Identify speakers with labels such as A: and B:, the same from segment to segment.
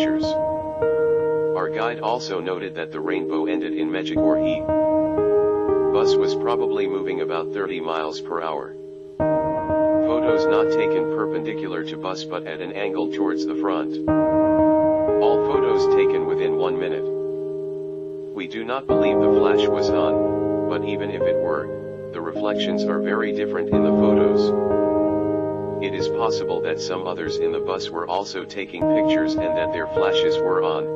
A: pictures. Our guide also noted that the rainbow ended in Mendugjore. Bus was probably moving about 30 miles per hour. Photos not taken perpendicular to bus but at an angle towards the front. All photos taken within 1 minute. We do not believe the flash was on, but even if it were, the reflections are very different in the photos. It is possible that some others in the bus were also taking pictures and that their flashes were on,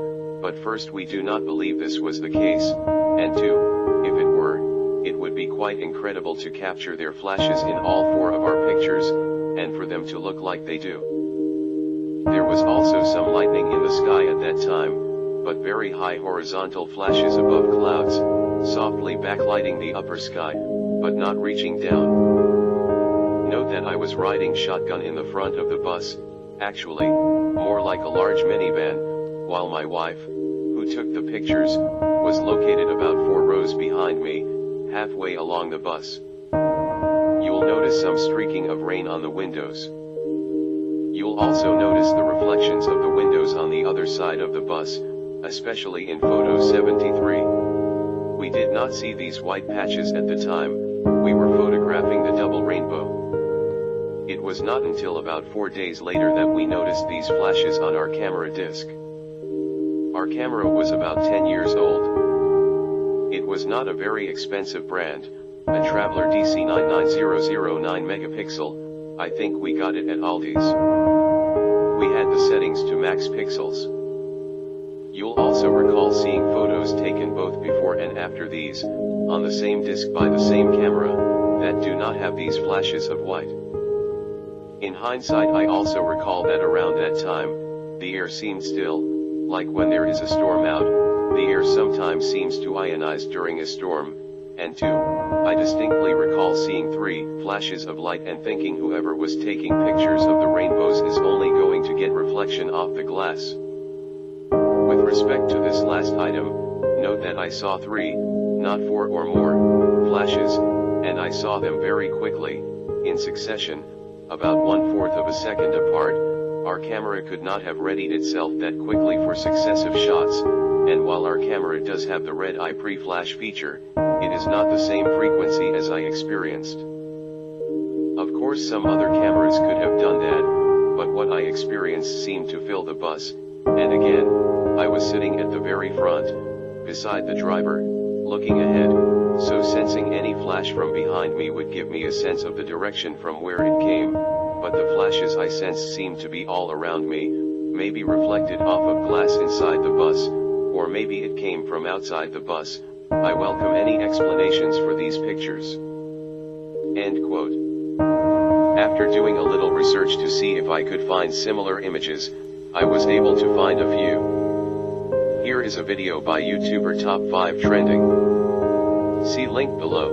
A: but first we do not believe this was the case, and two, if it were, it would be quite incredible to capture their flashes in all 4 of our pictures, and for them to look like they do. There was also some lightning in the sky at that time, but very high horizontal flashes above clouds, softly backlighting the upper sky, but not reaching down. Note that I was riding shotgun in the front of the bus, actually, more like a large minivan, while my wife, who took the pictures, was located about 4 rows behind me, halfway along the bus. You'll notice some streaking of rain on the windows. You'll also notice the reflections of the windows on the other side of the bus, especially in photo 73. We did not see these white patches at the time, we were photographing the double rainbow. It was not until about 4 days later that we noticed these flashes on our camera disc. Our camera was about 10 years old. It was not a very expensive brand, a Traveler DC99009 megapixel, I think we got it at Aldi's. We had the settings to max pixels. You'll also recall seeing photos taken both before and after these, on the same disc by the same camera, that do not have these flashes of white. In hindsight I also recall that around that time, the air seemed still, like when there is a storm out, the air sometimes seems to ionize during a storm, and 2, I distinctly recall seeing 3 flashes of light and thinking whoever was taking pictures of the rainbows is only going to get reflection off the glass. With respect to this last item, note that I saw 3, not 4 or more, flashes, and I saw them very quickly, in succession, about 1/4 of a second apart. Our camera could not have readied itself that quickly for successive shots, and while our camera does have the red eye pre-flash feature, it is not the same frequency as I experienced. Of course some other cameras could have done that, but what I experienced seemed to fill the bus, and again, I was sitting at the very front, beside the driver, looking ahead, so sensing any flash from behind me would give me a sense of the direction from where it came, but the flashes I sensed seemed to be all around me, maybe reflected off of glass inside the bus, or maybe it came from outside the bus. I welcome any explanations for these pictures." End quote. After doing a little research to see if I could find similar images, I was able to find a few. Here is a video by YouTuber Top 5 Trending. See link below.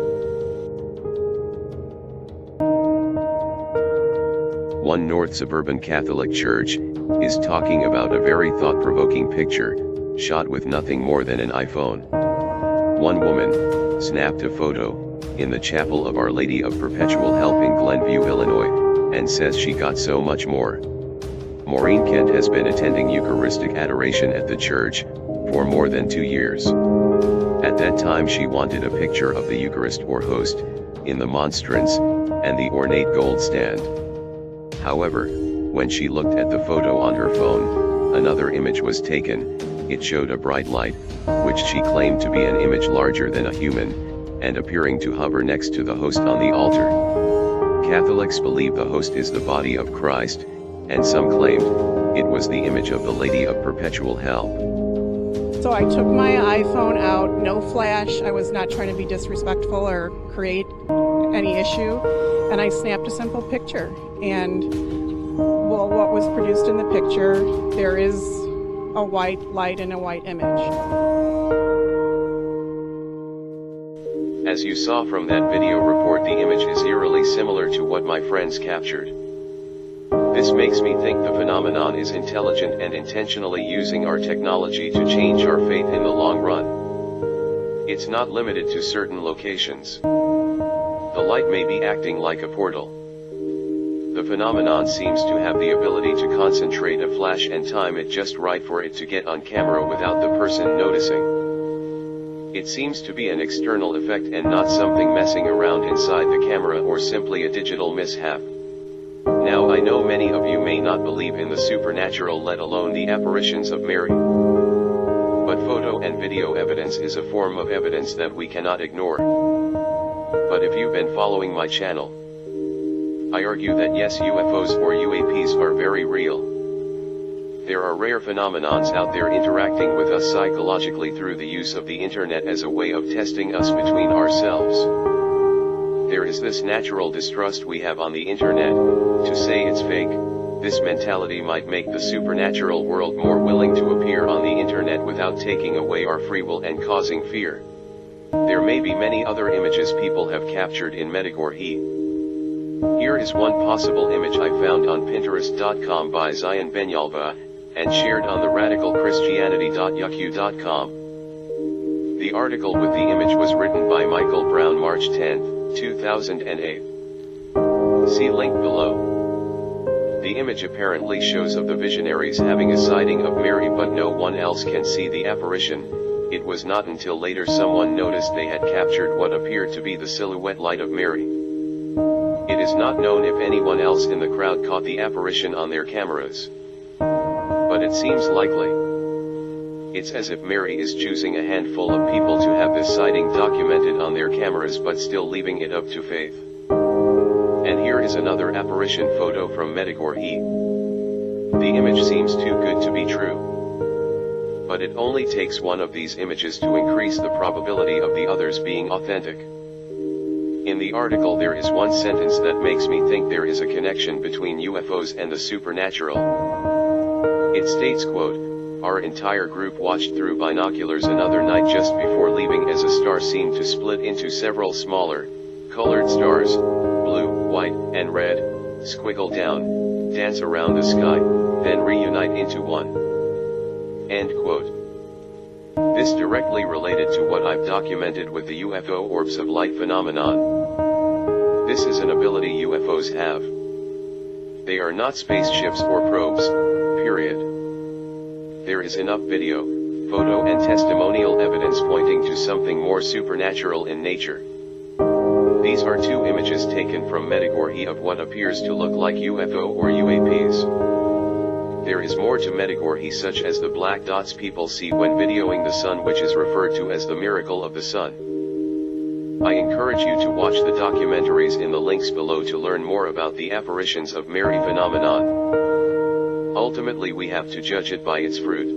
A: 1 North Suburban Catholic Church is talking about a very thought-provoking picture, shot with nothing more than an iPhone. One woman snapped a photo in the chapel of Our Lady of Perpetual Help in Glenview, Illinois, and says she got so much more. Maureen Kent has been attending Eucharistic adoration at the church for more than 2 years. At that time she wanted a picture of the Eucharist or host in the monstrance and the ornate gold stand. However, when she looked at the photo on her phone, another image was taken. It showed a bright light, which she claimed to be an image larger than a human, and appearing to hover next to the host on the altar. Catholics believe the host is the body of Christ, and some claimed it was the image of the Lady of Perpetual Help.
B: So I took my iPhone out, no flash, I was not trying to be disrespectful or create any issue, and I snapped a simple picture. And well, what was produced in the picture, there is a white light and a white image.
A: As you saw from that video report, the image is eerily similar to what my friends captured. This makes me think the phenomenon is intelligent and intentionally using our technology to change our faith in the long run. It's not limited to certain locations. The light may be acting like a portal. The The phenomenon seems to have the ability to concentrate a flash and time it just right for it to get on camera without the person noticing. It seems to be an external effect and not something messing around inside the camera or simply a digital mishap. Now I know many of you may not believe in the supernatural, let alone the apparitions of Mary. But photo and video evidence is a form of evidence that we cannot ignore. But if you've been following my channel, I argue that yes, UFOs or UAPs are very real. There are rare phenomenons out there interacting with us psychologically through the use of the internet as a way of testing us between ourselves. There is this natural distrust we have on the internet. To say it's fake, this mentality might make the supernatural world more willing to appear on the internet without taking away our free will and causing fear. There may be many other images people have captured in Mendugjore. Here is one possible image I found on Pinterest.com by Zion Benyalva, and shared on the radicalchristianity.yuku.com. The article with the image was written by Michael Brown March 10, 2008. See link below. The image apparently shows of the visionaries having a sighting of Mary, but no one else can see the apparition. It was not until later someone noticed they had captured what appeared to be the silhouette light of Mary. It is not known if anyone else in the crowd caught the apparition on their cameras. But it seems likely. It's as if Mary is choosing a handful of people to have this sighting documented on their cameras, but still leaving it up to faith. And here is another apparition photo from Mendugjore. The image seems too good to be true. But it only takes one of these images to increase the probability of the others being authentic. In the article there is one sentence that makes me think there is a connection between UFOs and the supernatural. It states, quote, "Our entire group watched through binoculars another night just before leaving as a star seemed to split into several smaller, colored stars, blue, white, and red, squiggle down, dance around the sky, then reunite into one." End quote. This directly related to what I've documented with the UFO orbs of light phenomenon. This is an ability UFOs have. They are not spaceships or probes, period. There is enough video, photo and testimonial evidence pointing to something more supernatural in nature. These are two images taken from Mendugjore of what appears to look like UFO or UAPs. There is more to Mendugjore, such as the black dots people see when videoing the sun, which is referred to as the miracle of the sun. I encourage you to watch the documentaries in the links below to learn more about the apparitions of Mary phenomenon. Ultimately we have to judge it by its fruit.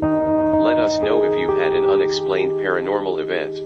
A: Let us know if you've had an unexplained paranormal event.